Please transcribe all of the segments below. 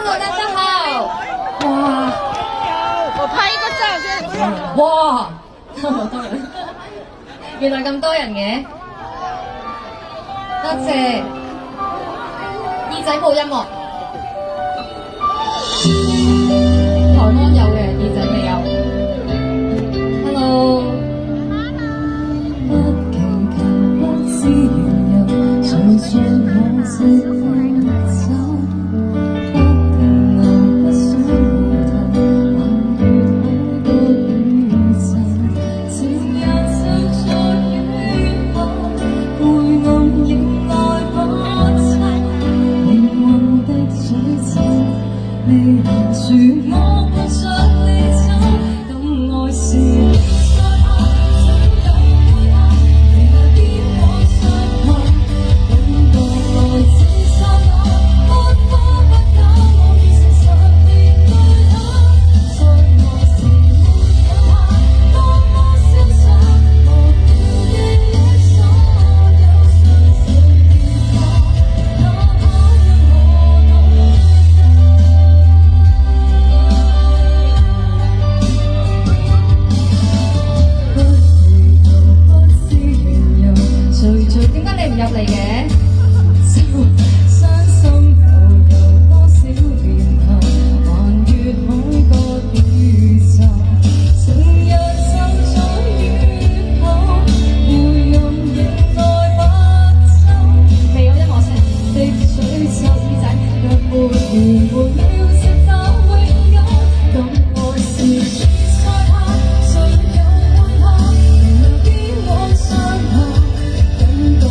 Hello， 大家好。哇！我拍一個照先。哇！好多人，原來咁多人嘅，多謝。耳仔冇音樂，台灣有嘅，耳仔未有。Hello。不祈求不思緣由，誰說我是分手？不停留不想回頭，橫越好多宇宙，前日想再與我陪暗迎來不走，靈魂的詛咒，未能住我伴着你走，咁愛是。點解你唔入嚟嘅？傷心浮游多少年後，還越海角宇宙，情人就在雨後，回容迎來不走。未有音樂聲的詛咒，耳仔若沒緣沒了，直到永久，咁愛是在下，誰又換下？原來邊往上行？感覺來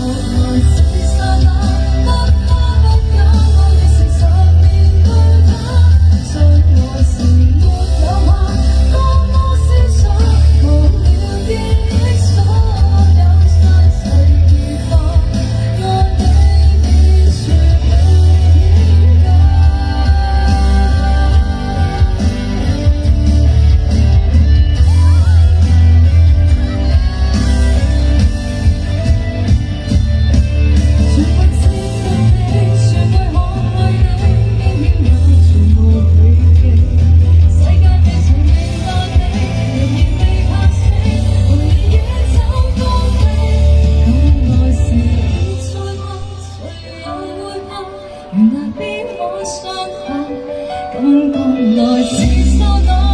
自剎那，不花不假，我要誠實面對它。相愛是沒有限，多麼瀟灑，忘了記憶所有細細愉快，愛你面全無掩蓋。原來邊可相合，感覺來自剎那。